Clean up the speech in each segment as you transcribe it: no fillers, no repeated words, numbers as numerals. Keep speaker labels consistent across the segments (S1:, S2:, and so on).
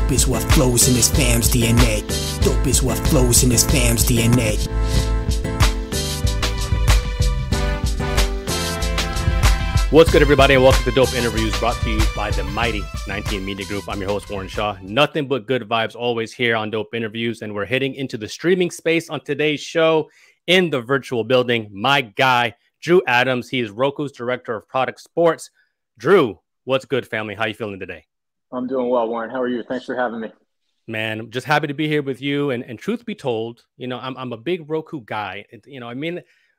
S1: Dope is what flows in this fam's DNA. Dope is what flows in this fam's DNA.
S2: What's good, everybody, and welcome to Dope Interviews, brought to you by the mighty 19 Media Group. I'm your host, Warren Shaw. Nothing but good vibes always here on Dope Interviews, and we're heading into the streaming space on today's show in the virtual building. My guy, Drew Adams. He is Roku's Director of Product Sports. Drew, what's good, family? How you feeling today?
S3: I'm doing well, Warren. How are you? Thanks for having me.
S2: Man, I'm just happy to be here with you. And truth be told, I'm a big Roku guy.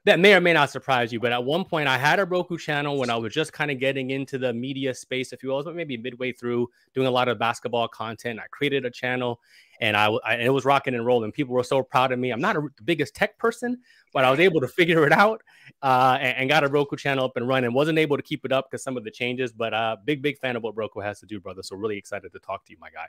S2: That may or may not surprise you, but at one point I had a Roku channel when I was just kind of getting into the media space, if you will, but maybe midway through doing a lot of basketball content. I created a channel and it was rocking and rolling. People were so proud of me. I'm not the biggest tech person, but I was able to figure it out and got a Roku channel up and running. Wasn't able to keep it up because some of the changes, but big fan of what Roku has to do, brother. So really excited to talk to you, my guy.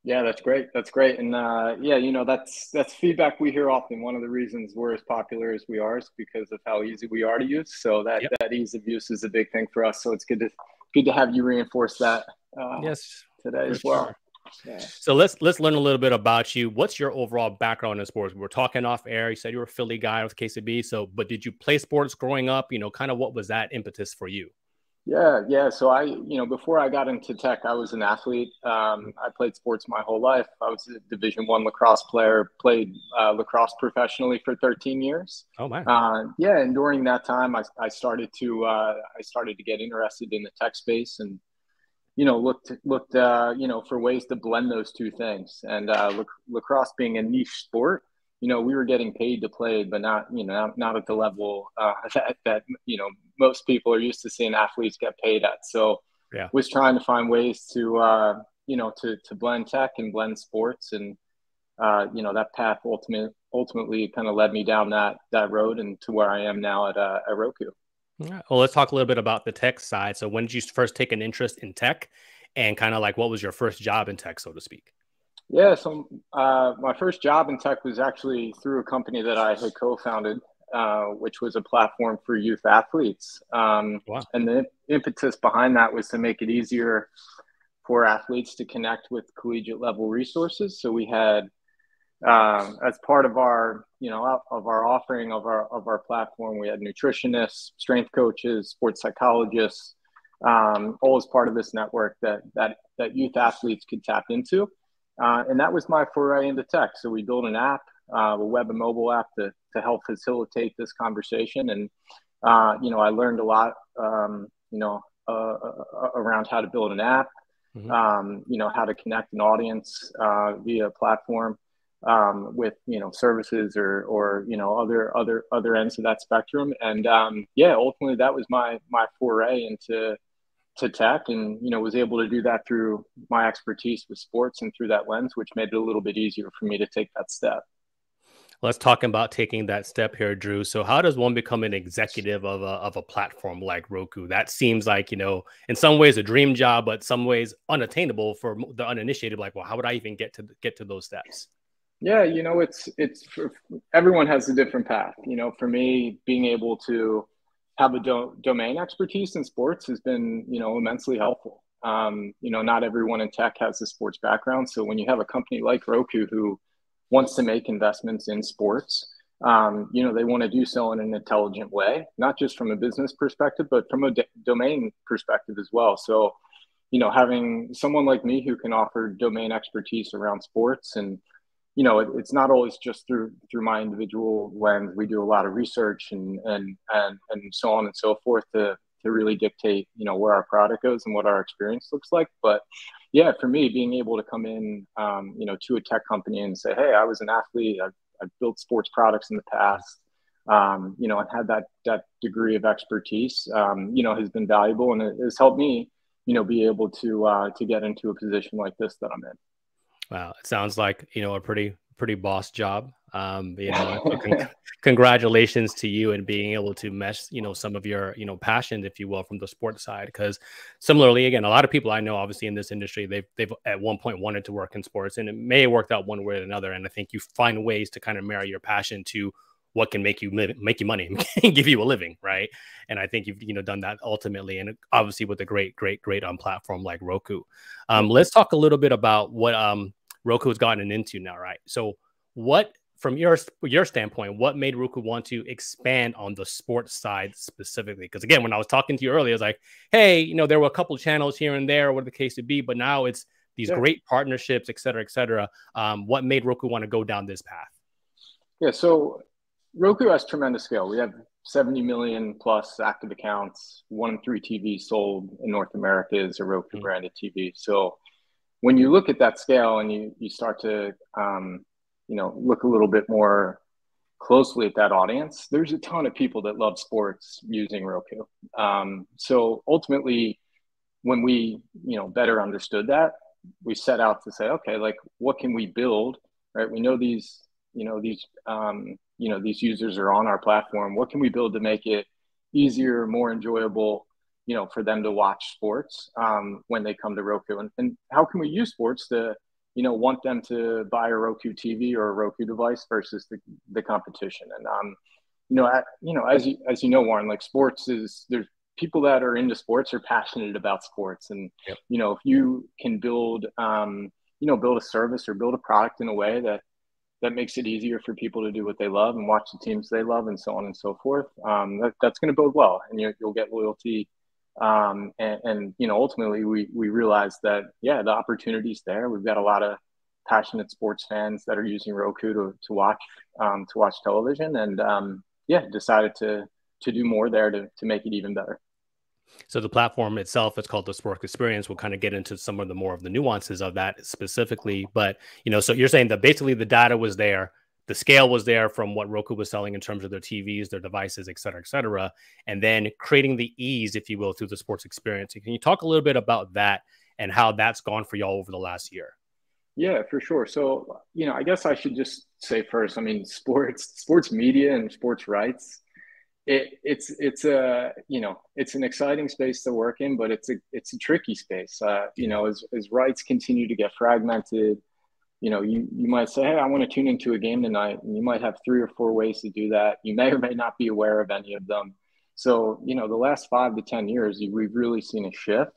S3: Yeah, that's great. That's great. And that's feedback we hear often. One of the reasons we're as popular as we are is because of how easy we are to use. So that ease of use is a big thing for us. So it's good to have you reinforce that today as well. Sure. Yeah.
S2: So let's learn a little bit about you. What's your overall background in sports? We're talking off air. You said you were a Philly guy with KCB. But did you play sports growing up? Kind of what was that impetus for you?
S3: Yeah. So before I got into tech, I was an athlete. I played sports my whole life. I was a Division I lacrosse player, played lacrosse professionally for 13 years.
S2: Oh, man.
S3: And during that time, I started to get interested in the tech space and, looked for ways to blend those two things. And lacrosse being a niche sport, we were getting paid to play, but not at the level that most people are used to seeing athletes get paid at. So was trying to find ways to blend tech and blend sports. And, that path ultimately kind of led me down that road and to where I am now at Roku.
S2: Yeah. Well, let's talk a little bit about the tech side. So when did you first take an interest in tech and kind of like what was your first job in tech, so to speak?
S3: Yeah, so my first job in tech was actually through a company that I had co-founded, which was a platform for youth athletes. Wow. And the impetus behind that was to make it easier for athletes to connect with collegiate level resources. So we had, as part of our, offering of our platform, we had nutritionists, strength coaches, sports psychologists, all as part of this network that youth athletes could tap into. And that was my foray into tech. So we built an app, a web and mobile app to help facilitate this conversation. And, I learned a lot, around how to build an app, how to connect an audience via a platform with, services or other ends of that spectrum. And ultimately that was my foray into tech, and was able to do that through my expertise with sports and through that lens, which made it a little bit easier for me to take that step.
S2: Let's talk about taking that step here, Drew. So how does one become an executive of a platform like Roku? That seems like, in some ways a dream job, but some ways unattainable for the uninitiated. Like, well, how would I even get to those steps?
S3: Yeah, it's everyone has a different path. For me, being able to have a domain expertise in sports has been, immensely helpful. Not everyone in tech has a sports background. So when you have a company like Roku who wants to make investments in sports, they want to do so in an intelligent way, not just from a business perspective, but from a domain perspective as well. So, having someone like me who can offer domain expertise around sports and, it's not always just through my individual lens. We do a lot of research and so on and so forth to really dictate, where our product goes and what our experience looks like. But yeah, for me, being able to come in, to a tech company and say, hey, I was an athlete. I've built sports products in the past, and had that degree of expertise, has been valuable, and it has helped me, be able to get into a position like this that I'm in.
S2: Wow, it sounds like a pretty boss job. Congratulations to you and being able to mesh some of your passions, if you will, from the sports side. Because similarly, again, a lot of people I know, obviously in this industry, they've at one point wanted to work in sports, and it may have worked out one way or another. And I think you find ways to kind of marry your passion to what can make you money and give you a living, right? And I think you've done that ultimately, and obviously with a great platform like Roku. Let's talk a little bit about what Roku has gotten into now, right? So what, from your standpoint, what made Roku want to expand on the sports side specifically? Because again, when I was talking to you earlier, I was like, hey, there were a couple of channels here and there, whatever the case would be, but now it's these great partnerships, et cetera, et cetera. What made Roku want to go down this path?
S3: Yeah, so Roku has tremendous scale. We have 70 million plus active accounts. 1 in 3 TVs sold in North America is a Roku branded TV. So when you look at that scale and you start to look a little bit more closely at that audience, there's a ton of people that love sports using Roku. So ultimately, when we better understood that, we set out to say, okay, like, what can we build, right? We know these users are on our platform. What can we build to make it easier, more enjoyable, for them to watch sports when they come to Roku? And how can we use sports to want them to buy a Roku TV or a Roku device versus the competition? And as you know, Warren, like, sports is, there's people that are into sports are passionate about sports, and if you can build build a service or build a product in a way that makes it easier for people to do what they love and watch the teams they love and so on and so forth, that's going to bode well, and you'll get loyalty. And ultimately we realized that, the opportunity's there. We've got a lot of passionate sports fans that are using Roku to watch television, and decided to do more there to make it even better.
S2: So the platform itself, it's called the Sports Experience. We'll kind of get into some of the more of the nuances of that specifically. But, so you're saying that basically the data was there, the scale was there from what Roku was selling in terms of their TVs, their devices, et cetera, and then creating the ease, if you will, through the Sports Experience. Can you talk a little bit about that and how that's gone for y'all over the last year?
S3: Yeah, for sure. So, I guess I should just say first, I mean, sports media and sports rights, it's an exciting space to work in, but it's a tricky space. As rights continue to get fragmented, you might say, hey, I want to tune into a game tonight, and you might have 3 or 4 ways to do that. You may or may not be aware of any of them. So, the last 5 to 10 years, we've really seen a shift,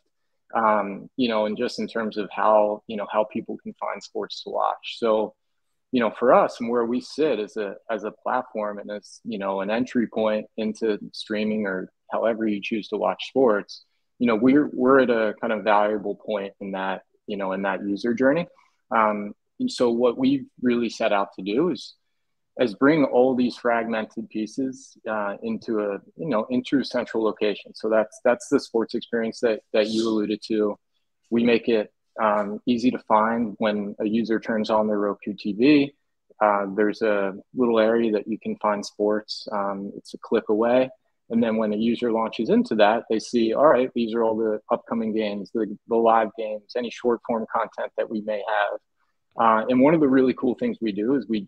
S3: and just in terms of how people can find sports to watch. So, for us, and where we sit as a platform and as, an entry point into streaming or however you choose to watch sports, we're at a kind of valuable point in that, in that user journey. And so what we've really set out to do is bring all these fragmented pieces into a central location. So that's the sports experience that you alluded to. We make it easy to find when a user turns on their Roku TV. There's a little area that you can find sports. It's a click away. And then when a user launches into that, they see, all right, these are all the upcoming games, the live games, any short form content that we may have. And one of the really cool things we do is we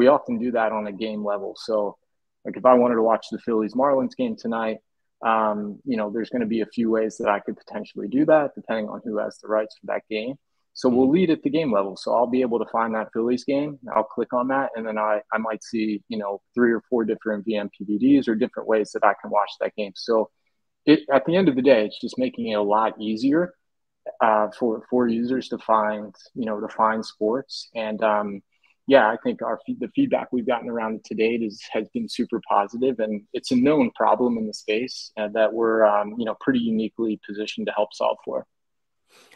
S3: often do that on a game level. So, like, if I wanted to watch the Phillies Marlins game tonight, there's going to be a few ways that I could potentially do that, depending on who has the rights for that game. So we'll lead at the game level. So I'll be able to find that Phillies game. I'll click on that, and then I might see 3 or 4 different VMPVDs or different ways that I can watch that game. So at the end of the day, it's just making it a lot easier for users to find sports. And I think the feedback we've gotten around it to date has been super positive, and it's a known problem in the space that we're pretty uniquely positioned to help solve for.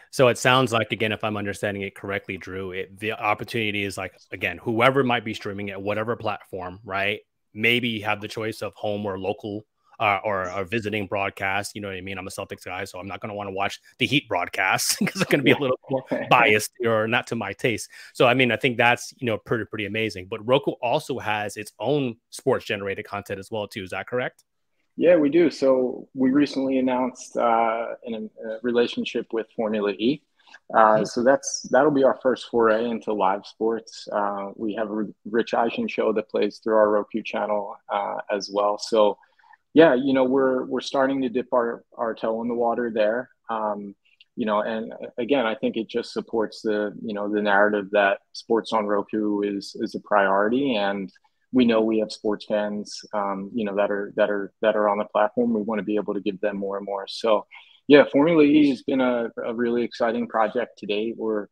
S2: So it sounds like, again, if I'm understanding it correctly, Drew, the opportunity is like, again, whoever might be streaming at whatever platform, right? Maybe you have the choice of home or local or visiting broadcast. You know what I mean? I'm a Celtics guy, so I'm not going to want to watch the Heat broadcast because it's going to be a little more biased or not to my taste. So, I mean, I think that's, pretty amazing. But Roku also has its own sports generated content as well, too. Is that correct?
S3: Yeah, we do. So we recently announced a relationship with Formula E. So that'll be our first foray into live sports. We have a Rich Eisen show that plays through our Roku channel as well. So yeah, we're starting to dip our toe in the water there. And again, I think it just supports the narrative that sports on Roku is a priority. And we know we have sports fans, that are on the platform. We want to be able to give them more and more. So, yeah, Formula E has been a really exciting project to date. We're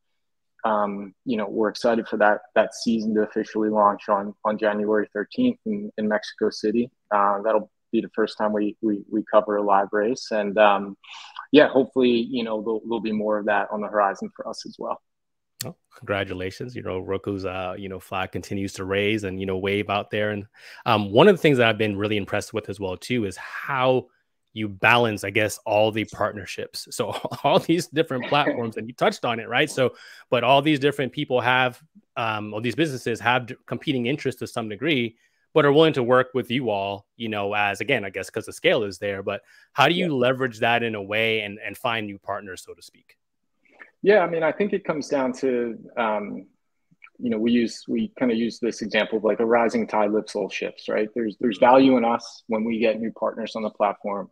S3: excited for that season to officially launch on January 13th in Mexico City. That'll be the first time we cover a live race, and hopefully, there'll be more of that on the horizon for us as well.
S2: Oh, congratulations. Roku's, flag continues to raise and, wave out there. And one of the things that I've been really impressed with as well, too, is how you balance, I guess, all the partnerships. So all these different platforms, and you touched on it, right? So, but all these different people have, all these businesses have competing interests to some degree, but are willing to work with you all, as, again, I guess, because the scale is there. But how do you leverage that in a way and find new partners, so to speak?
S3: Yeah, I mean, I think it comes down to, we kind of use this example of like a rising tide lifts all ships, right? There's value in us when we get new partners on the platform.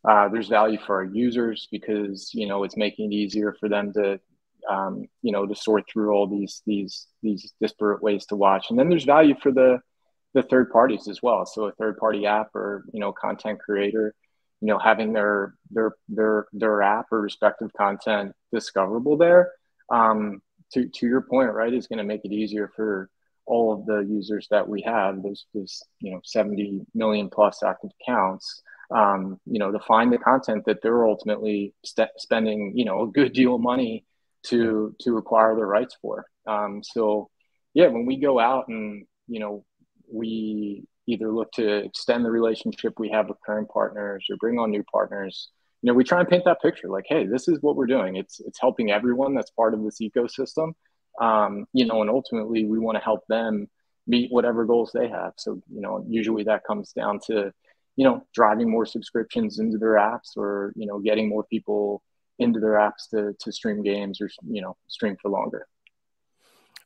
S3: There's value for our users because, it's making it easier for them to, to sort through all these disparate ways to watch. And then there's value for the third parties as well. So a third party app or, content creator, having their app or respective content discoverable there, to your point, right, is going to make it easier for all of the users that we have, those 70 million plus active accounts, to find the content that they're ultimately spending, a good deal of money to acquire the rights for. So yeah, when we go out and, we either look to extend the relationship we have with current partners or bring on new partners, we try and paint that picture like, hey, this is what we're doing. It's helping everyone that's part of this ecosystem. And ultimately we want to help them meet whatever goals they have. So, usually that comes down to, driving more subscriptions into their apps or, getting more people into their apps to stream games or, stream for longer.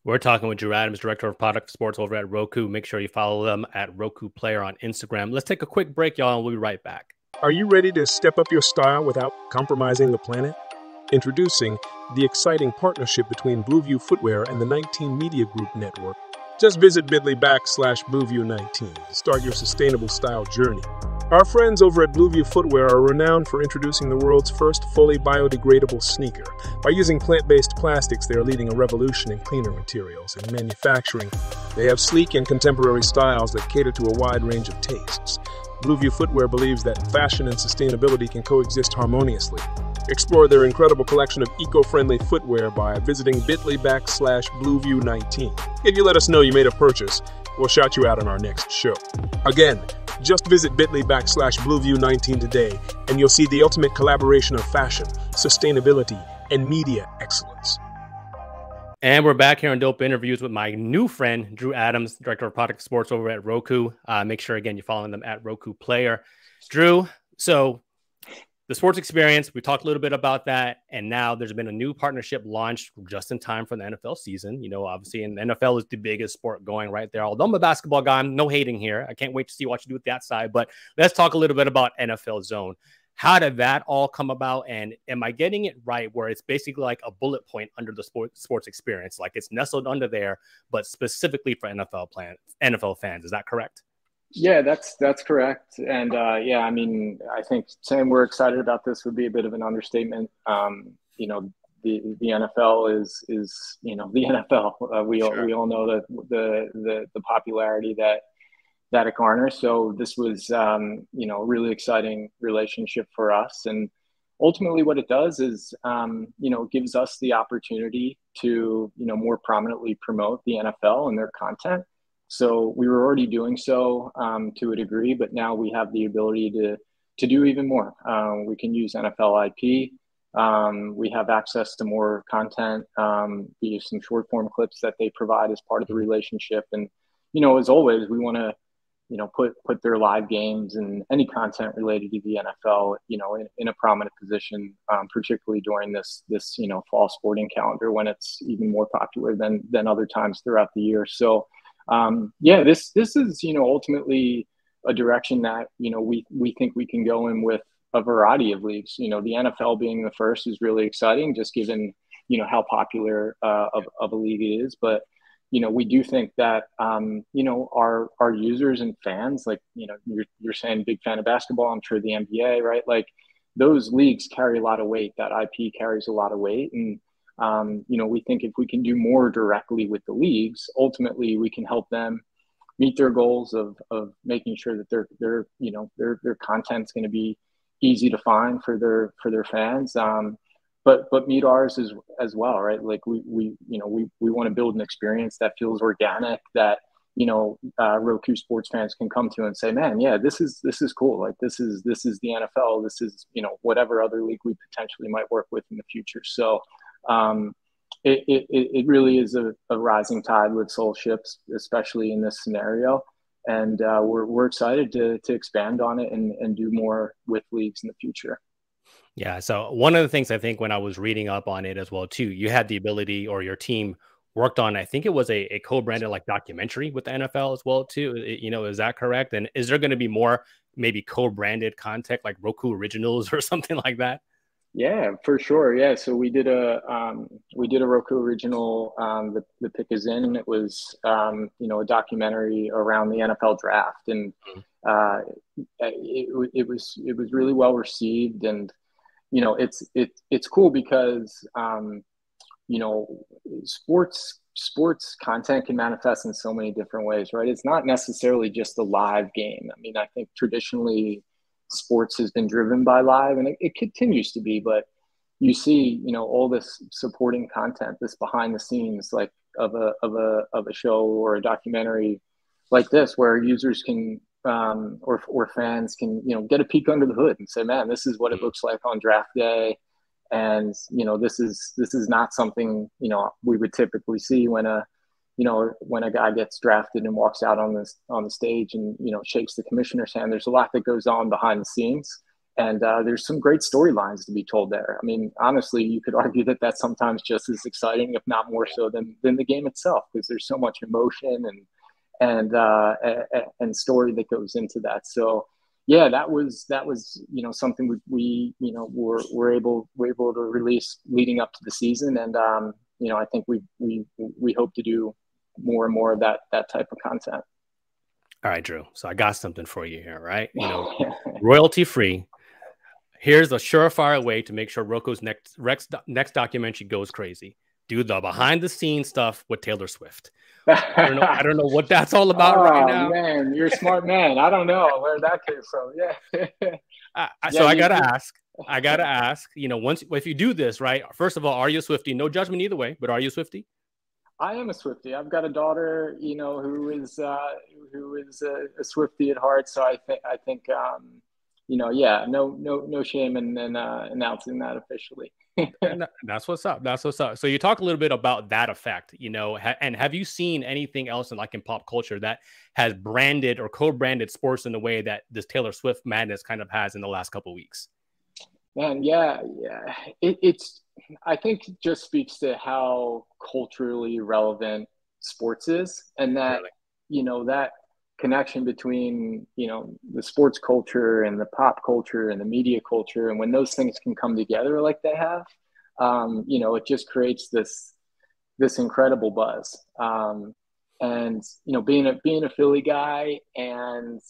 S2: We're talking with Drew Adams, Director of Product Sports over at Roku. Make sure you follow them at Roku Player on Instagram. Let's take a quick break, y'all, and we'll be right back.
S4: Are you ready to step up your style without compromising the planet? Introducing the exciting partnership between Blueview Footwear and the 19 Media Group Network. Just visit bit.ly/Blueview19 to start your sustainable style journey. Our friends over at Blueview Footwear are renowned for introducing the world's first fully biodegradable sneaker. By using plant-based plastics, they are leading a revolution in cleaner materials and manufacturing. They have sleek and contemporary styles that cater to a wide range of tastes. Blueview Footwear believes that fashion and sustainability can coexist harmoniously. Explore their incredible collection of eco-friendly footwear by visiting bit.ly/Blueview19. If you let us know you made a purchase, we'll shout you out on our next show. Again, just visit bit.ly/Blueview19 today, and you'll see the ultimate collaboration of fashion, sustainability, and media excellence.
S2: And we're back here on Dope Interviews with my new friend, Drew Adams, Director of Product Sports over at Roku. Make sure, again, you're following them at Roku Player. Drew, so the sports experience, we talked a little bit about that, and now there's been a new partnership launched just in time for the NFL season. Obviously, and the NFL is the biggest sport going right there. Although I'm a basketball guy, I'm no hating here. I can't wait to see what you do with that side. But let's talk a little bit about NFL Zone. How did that all come about? And am I getting it right where it's basically like a bullet point under the sports experience? Like it's nestled under there, but specifically for NFL fans. Is that correct?
S3: Yeah, that's correct. And I mean, I think saying we're excited about this would be a bit of an understatement. The NFL is the NFL. We all know that the popularity that it garners. So this was a really exciting relationship for us. And ultimately what it does is it gives us the opportunity to more prominently promote the NFL and their content. So we were already doing so to a degree, but now we have the ability to do even more. We can use NFL IP. We have access to more content via some short form clips that they provide as part of the relationship. And, as always, we want to, put their live games and any content related to the NFL, in a prominent position, particularly during this fall sporting calendar when it's even more popular than other times throughout the year. So, this is, ultimately a direction that, we think we can go in with a variety of leagues. The NFL being the first is really exciting, just given, how popular of a league it is. But, we do think that, our users and fans, like, you're saying big fan of basketball, I'm sure the NBA, right? Like those leagues carry a lot of weight. That IP carries a lot of weight. And, we think if we can do more directly with the leagues, ultimately we can help them meet their goals of making sure that their content's going to be easy to find for their fans. But meet ours as well, right? Like we want to build an experience that feels organic, that Roku sports fans can come to and say, man, yeah, this is cool. Like this is the NFL. This is whatever other league we potentially might work with in the future. So it really is a rising tide with soul ships, especially in this scenario. And we're excited to expand on it and do more with leagues in the future.
S2: Yeah. So one of the things I think when I was reading up on it as well, too, you had the ability, or your team worked on, I think it was a co-branded like documentary with the NFL as well, too. Is that correct? And is there going to be more maybe co-branded content like Roku Originals or something like that?
S3: Yeah, for sure. Yeah. So we did a Roku original. The Pick Is In. It was a documentary around the NFL draft, and it was really well received. And it's cool because sports content can manifest in so many different ways, right? It's not necessarily just a live game. I mean, I think traditionally sports has been driven by live, and it continues to be, but you see, all this supporting content, this behind the scenes, like of a show or a documentary like this, where users can or fans can get a peek under the hood and say, man, this is what it looks like on draft day. And this is not something we would typically see when a guy gets drafted and walks out on the stage and shakes the commissioner's hand. There's a lot that goes on behind the scenes, and there's some great storylines to be told there. I mean, honestly, you could argue that that's sometimes just as exciting, if not more so, than the game itself, because there's so much emotion and story that goes into that. So yeah, that was something we were able to release leading up to the season, and I think we hope to do more and more of that type of content.
S2: All right, Drew. So I got something for you here, right? Royalty free. Here's a surefire way to make sure Roku's next documentary goes crazy. Do the behind the scenes stuff with Taylor Swift. I don't know what that's all about right now.
S3: Man, you're a smart man. I don't know where that came from. Yeah.
S2: So I gotta ask. If you do this, right? First of all, are you a Swiftie? No judgment either way, but are you a Swiftie?
S3: I am a Swiftie. I've got a daughter, who is a Swiftie at heart. So I think no shame in announcing that officially.
S2: That's what's up. So you talk a little bit about that effect, and have you seen anything else in pop culture that has branded or co-branded sports in the way that this Taylor Swift madness kind of has in the last couple of weeks?
S3: Man, yeah. It's I think just speaks to how culturally relevant sports is, and that really? That connection between the sports culture and the pop culture and the media culture, and when those things can come together like they have, it just creates this incredible buzz. And being a Philly guy, and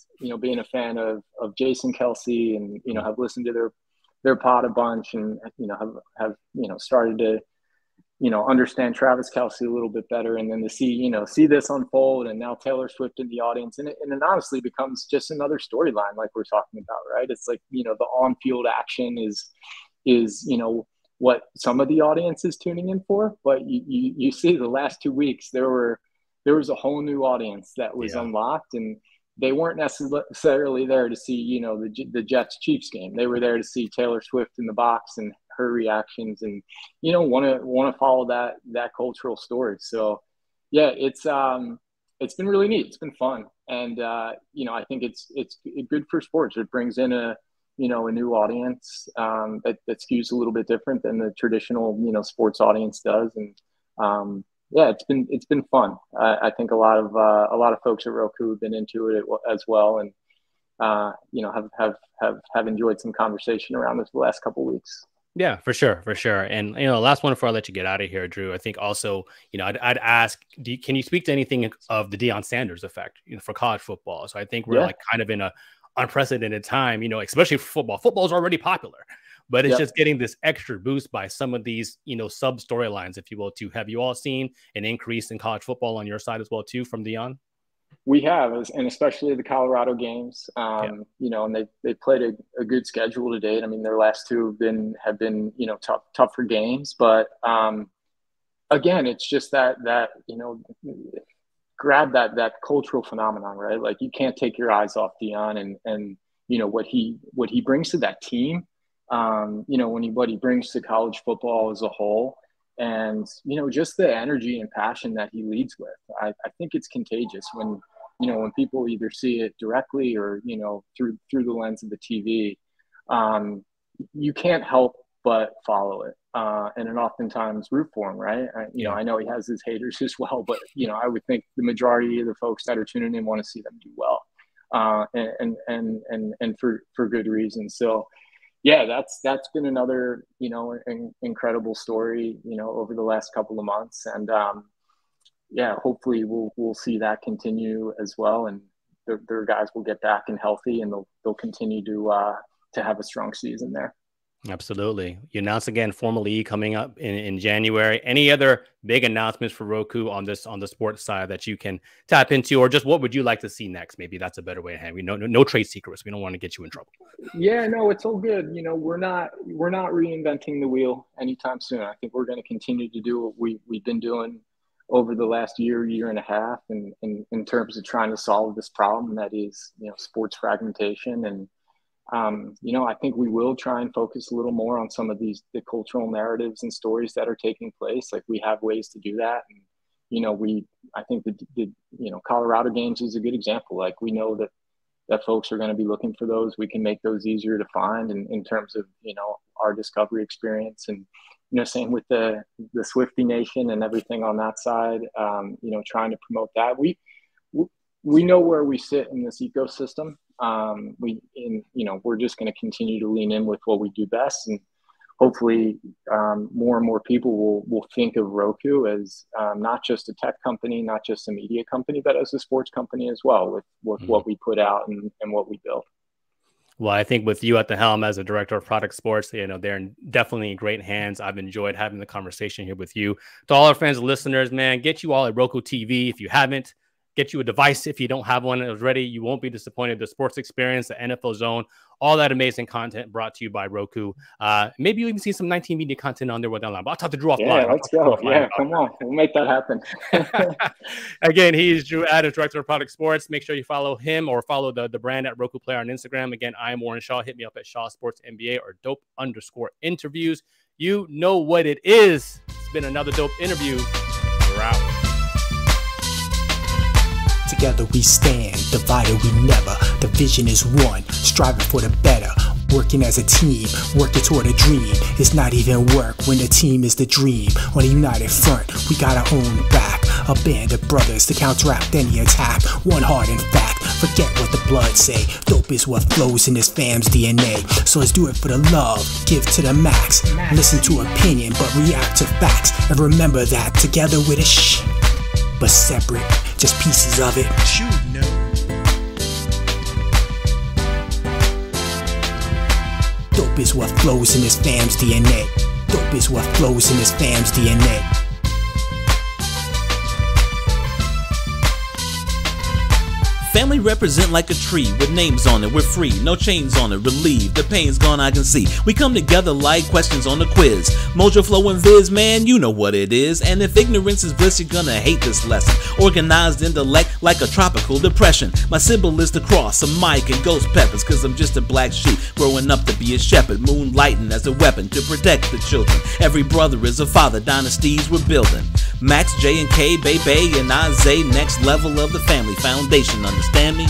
S3: being a fan of Jason Kelsey, and have listened to their pod a bunch, and have started to understand Travis Kelsey a little bit better, and then to see this unfold, and now Taylor Swift in the audience, and it honestly becomes just another storyline like we're talking about, right? It's like the on-field action is what some of the audience is tuning in for, but you see the last 2 weeks there was a whole new audience that was unlocked, and they weren't necessarily there to see the Jets Chiefs game. They were there to see Taylor Swift in the box and her reactions, and want to follow that cultural story. So yeah, it's been really neat. It's been fun, and I think it's good for sports. It brings in a new audience that skews a little bit different than the traditional sports audience does, and yeah, it's been fun. I think a lot of folks at Roku have been into it as well, and have enjoyed some conversation around this the last couple of weeks.
S2: Yeah, for sure, for sure. And last one before I let you get out of here, Drew. I think also, I'd ask, can you speak to anything of the Deion Sanders effect, for college football? So I think we're like kind of in a unprecedented time, especially for football. Football is already popular, but it's just getting this extra boost by some of these, sub storylines, if you will. Too. Have you all seen an increase in college football on your side as well, too, from Deion?
S3: We have, and especially the Colorado games, and they played a good schedule to date. I mean, their last two have been tougher games, but again, it's just that grab that cultural phenomenon, right? Like, you can't take your eyes off Deion and what he brings to that team, what he brings to college football as a whole. And, just the energy and passion that he leads with. I think it's contagious when people either see it directly or, through the lens of the TV. You can't help but follow it and oftentimes root for him, right? I know he has his haters as well, but, I would think the majority of the folks that are tuning in want to see them do well and for good reason. So, yeah, that's been another, incredible story, over the last couple of months. And, hopefully we'll see that continue as well. And their guys will get back and healthy, and they'll continue to have a strong season there.
S2: Absolutely. You announced again formally coming up in January. Any other big announcements for Roku on the sports side that you can tap into, or just what would you like to see next? Maybe that's a better way to handle. No trade secrets. We don't want to get you in trouble.
S3: Yeah, no, it's all good. We're not reinventing the wheel anytime soon. I think we're going to continue to do what we've been doing over the last year and a half, and in terms of trying to solve this problem that is, sports fragmentation. And I think we will try and focus a little more on some of the cultural narratives and stories that are taking place. Like, we have ways to do that. And, I think the Colorado games is a good example. Like, we know that folks are going to be looking for those. We can make those easier to find in terms of, our discovery experience. And, same with the Swiftie Nation and everything on that side, trying to promote that. We know where we sit in this ecosystem. We're just going to continue to lean in with what we do best, and hopefully more and more people will think of Roku as not just a tech company, not just a media company, but as a sports company as well, with what we put out and what we build.
S2: Well, I think with you at the helm as a director of product sports, they're definitely in great hands. I've enjoyed having the conversation here with you. To all our friends and listeners, man, get you all a Roku TV if you haven't. Get you a device if you don't have one already. You won't be disappointed. The sports experience, the NFL zone, all that amazing content brought to you by Roku. Maybe you even see some 19 media content on there with online. But I'll talk to Drew offline.
S3: Yeah, let's go. Yeah, come on. We'll make that happen.
S2: Again, he's Drew Adams, Director of Product Sports. Make sure you follow him or follow the brand at Roku Player on Instagram. Again, I am Warren Shaw. Hit me up at Shaw Sports NBA or dope_interviews. You know what it is. It's been another dope interview. We're out.
S1: Together we stand, divided we never. The vision is one, striving for the better. Working as a team, working toward a dream. It's not even work when the team is the dream. On a united front, we got our own back. A band of brothers to counteract any attack. One heart in fact, forget what the blood say. Dope is what flows in this fam's DNA. So let's do it for the love, give to the max. Listen to opinion, but react to facts. And remember that together with a shh, but separate, just pieces of it. Dope is what flows in this fam's DNA. Dope is what flows in this fam's DNA.
S5: Family represent like a tree with names on it. We're free, no chains on it. Relieved, the pain's gone, I can see. We come together like questions on the quiz. Mojo Flow and Viz, man, you know what it is. And if ignorance is bliss, you're gonna hate this lesson. Organized intellect like a tropical depression. My symbol is the cross, a mic and ghost peppers. Cause I'm just a black sheep, growing up to be a shepherd. Moonlighting as a weapon to protect the children. Every brother is a father, dynasties we're building. Max, J and K, Bay, and Isaiah, next level of the family foundation, understand me?